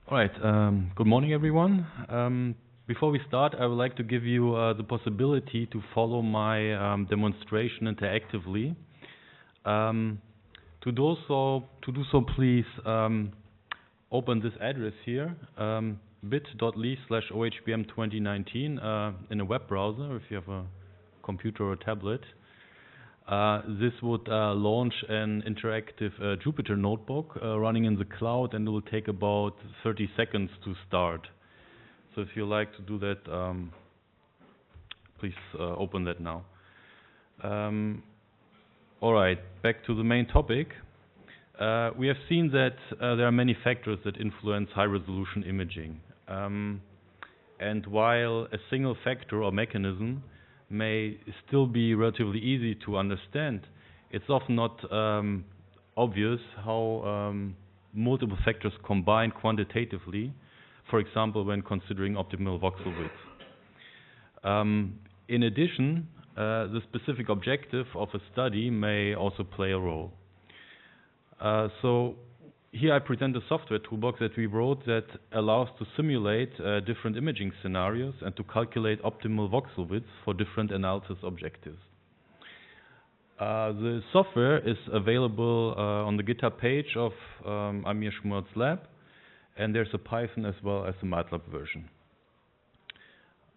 All right. Good morning, everyone. Before we start, I would like to give you the possibility to follow my demonstration interactively. To do so, please open this address here, bit.ly/OHBM2019 in a web browser if you have a computer or a tablet. This would launch an interactive Jupyter notebook running in the cloud, and it will take about 30 seconds to start. So if you like to do that, please open that now. All right, back to the main topic. We have seen that there are many factors that influence high-resolution imaging. And while a single factor or mechanism may still be relatively easy to understand, it's often not obvious how multiple factors combine quantitatively, for example, when considering optimal voxel width. In addition, the specific objective of a study may also play a role. So here I present a software toolbox that we wrote that allows to simulate different imaging scenarios and to calculate optimal voxel widths for different analysis objectives. The software is available on the GitHub page of Amir Schmurt's lab, and there's a Python as well as a MATLAB version.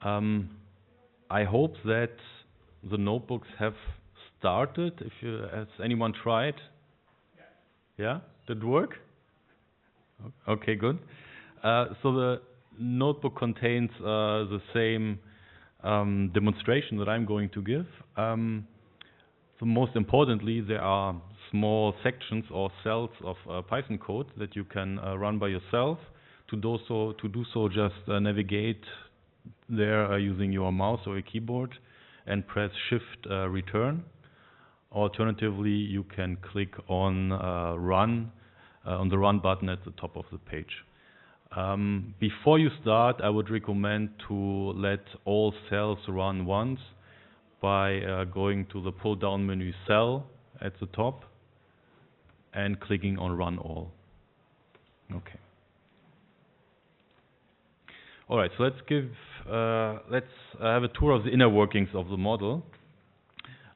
I hope that the notebooks have started. Has anyone tried? Yeah? Did it work? Okay, good. So the notebook contains the same demonstration that I'm going to give. So most importantly, there are small sections or cells of Python code that you can run by yourself. To do so, just navigate there using your mouse or a keyboard and press Shift Return. Alternatively, you can click on Run on the Run button at the top of the page. Before you start, I would recommend to let all cells run once by going to the pull-down menu Cell at the top and clicking on Run All. Okay. All right. So let's have a tour of the inner workings of the model.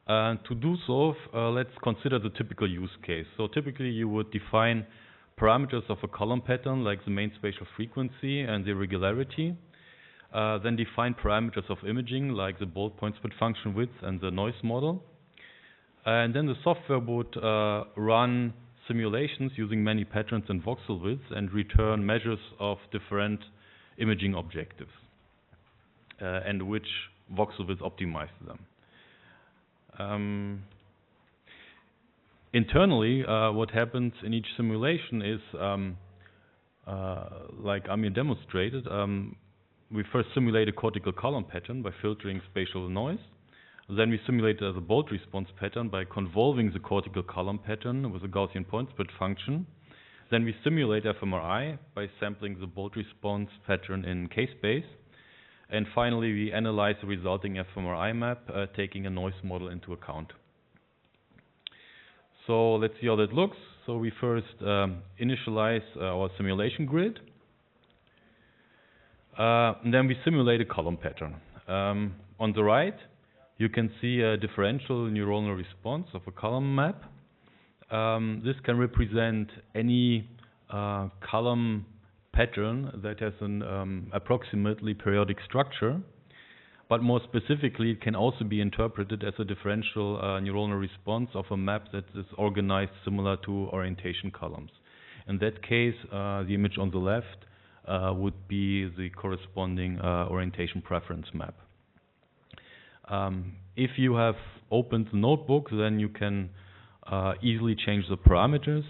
To do so, let's consider the typical use case. So typically you would define parameters of a column pattern like the main spatial frequency and the irregularity. Then define parameters of imaging like the bold point split function width and the noise model. And then the software would run simulations using many patterns and voxel widths and return measures of different imaging objectives and which voxel width optimize them. Internally, what happens in each simulation is, like Amir demonstrated, we first simulate a cortical column pattern by filtering spatial noise. Then we simulate the bold response pattern by convolving the cortical column pattern with a Gaussian point split function. Then we simulate fMRI by sampling the bold response pattern in K-space. And finally, we analyze the resulting fMRI map, taking a noise model into account. So let's see how that looks. So we first initialize our simulation grid. And then we simulate a column pattern. On the right, you can see a differential neuronal response of a column map. This can represent any column pattern that has an approximately periodic structure, but more specifically, it can also be interpreted as a differential neuronal response of a map that is organized similar to orientation columns. In that case, the image on the left would be the corresponding orientation preference map. If you have opened the notebook, then you can easily change the parameters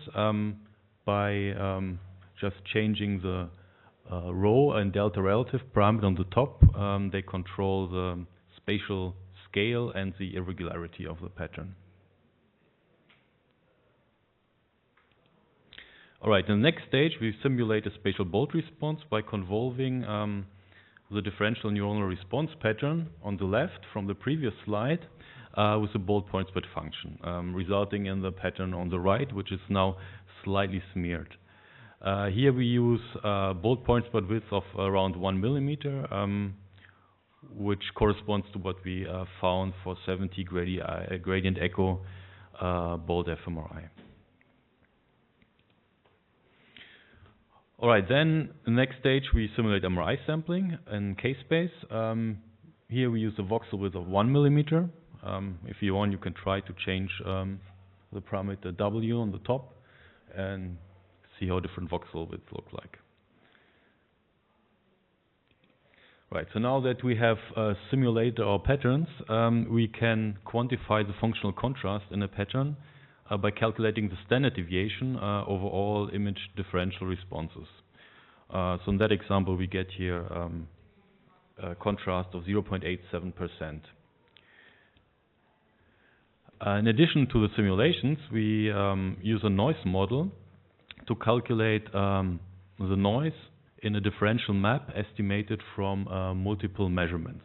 by just changing the rho and delta relative parameter on the top. They control the spatial scale and the irregularity of the pattern. All right, in the next stage, we simulate a spatial bold response by convolving the differential neuronal response pattern on the left from the previous slide with a bold point split function, resulting in the pattern on the right, which is now slightly smeared. Here we use bolt point spot width of around 1 millimeter, which corresponds to what we found for 70 gradient echo bolt fMRI. All right, then the next stage we simulate MRI sampling in K-space. Here we use a voxel width of 1 millimeter. If you want, you can try to change the parameter W on the top and see how different voxel widths look like. Right, so now that we have simulated our patterns, we can quantify the functional contrast in a pattern by calculating the standard deviation over all image differential responses. So in that example, we get here a contrast of 0.87%. In addition to the simulations, we use a noise model to calculate the noise in a differential map estimated from multiple measurements.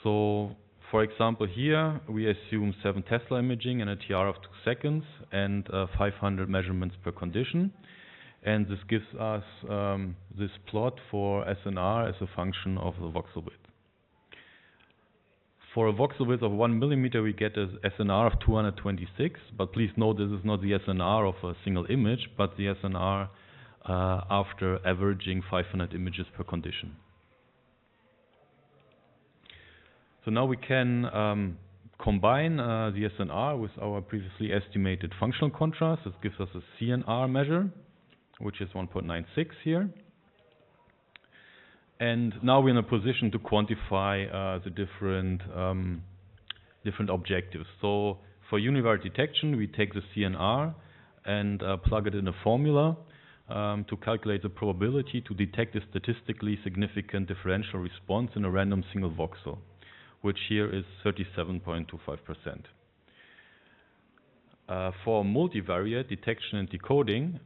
So, for example, here we assume 7 Tesla imaging and a TR of 2 seconds and 500 measurements per condition. And this gives us this plot for SNR as a function of the voxel width. For a voxel width of 1 millimeter, we get an SNR of 226, but please note this is not the SNR of a single image, but the SNR after averaging 500 images per condition. So now we can combine the SNR with our previously estimated functional contrast. This gives us a CNR measure, which is 1.96 here. And now we're in a position to quantify the different objectives. So for univariate detection, we take the CNR and plug it in a formula to calculate the probability to detect a statistically significant differential response in a random single voxel, which here is 37.25%. For multivariate detection and decoding,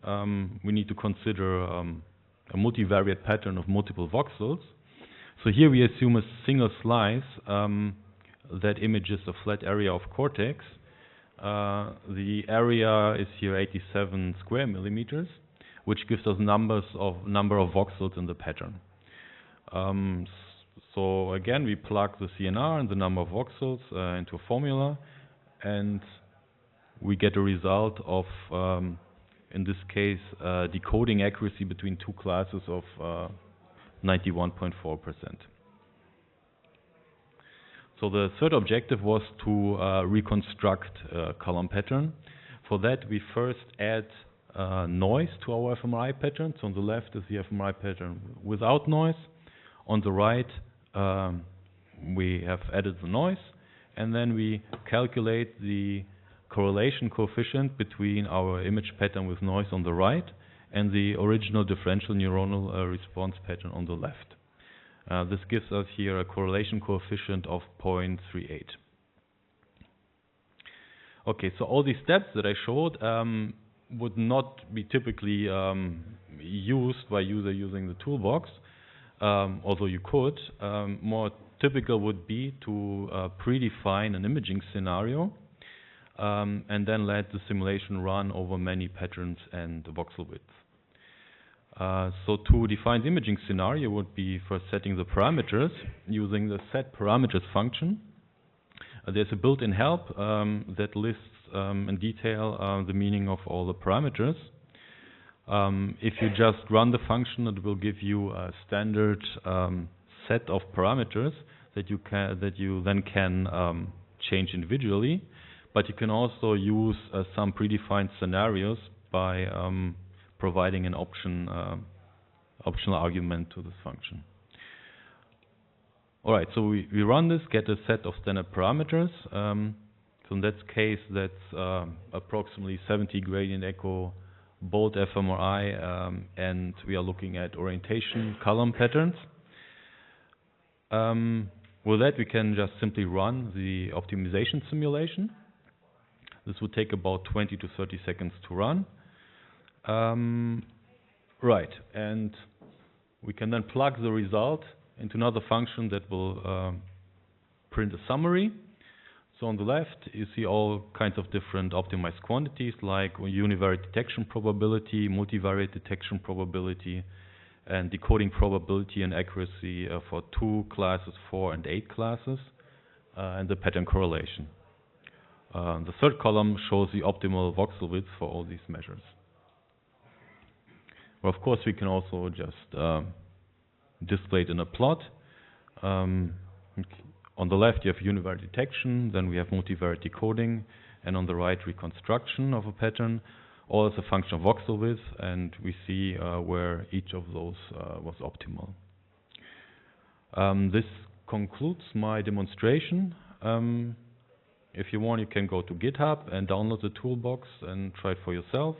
we need to consider a multivariate pattern of multiple voxels. So here we assume a single slice that images a flat area of cortex. The area is here 87 square millimeters, which gives us number of voxels in the pattern. So again, we plug the CNR and the number of voxels into a formula, and we get a result of, in this case, decoding accuracy between two classes of 91.4%. So the third objective was to reconstruct a column pattern. For that, we first add noise to our fMRI pattern. So on the left is the fMRI pattern without noise. On the right, we have added the noise, and then we calculate the correlation coefficient between our image pattern with noise on the right and the original differential neuronal response pattern on the left. This gives us here a correlation coefficient of 0.38. Okay, so all these steps that I showed would not be typically used by user using the toolbox, although you could. More typical would be to predefine an imaging scenario and then let the simulation run over many patterns and voxel widths. So to define the imaging scenario would be first setting the parameters using the set parameters function. There's a built-in help that lists in detail the meaning of all the parameters. If you just run the function, it will give you a standard set of parameters that you then can change individually. But you can also use some predefined scenarios by providing an optional argument to this function. All right, so we run this, get a set of standard parameters. So in that case, that's approximately 70 gradient echo bolt fMRI, and we are looking at orientation column patterns. With that, we can just simply run the optimization simulation. This would take about 20 to 30 seconds to run. Right, and we can then plug the result into another function that will print a summary. So on the left, you see all kinds of different optimized quantities like univariate detection probability, multivariate detection probability, and decoding probability and accuracy for 2 classes, 4 and 8 classes, and the pattern correlation. The third column shows the optimal voxel width for all these measures. Well, of course, we can also just display it in a plot. On the left, you have univariate detection, then we have multivariate decoding, and on the right, reconstruction of a pattern, all as a function of voxel width, and we see where each of those was optimal. This concludes my demonstration. If you want, you can go to GitHub and download the toolbox and try it for yourself.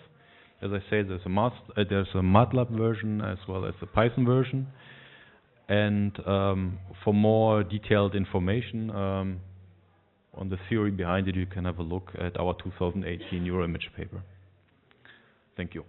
As I say, there's a MATLAB version as well as a Python version. And for more detailed information on the theory behind it, you can have a look at our 2018 Euroimage paper. Thank you.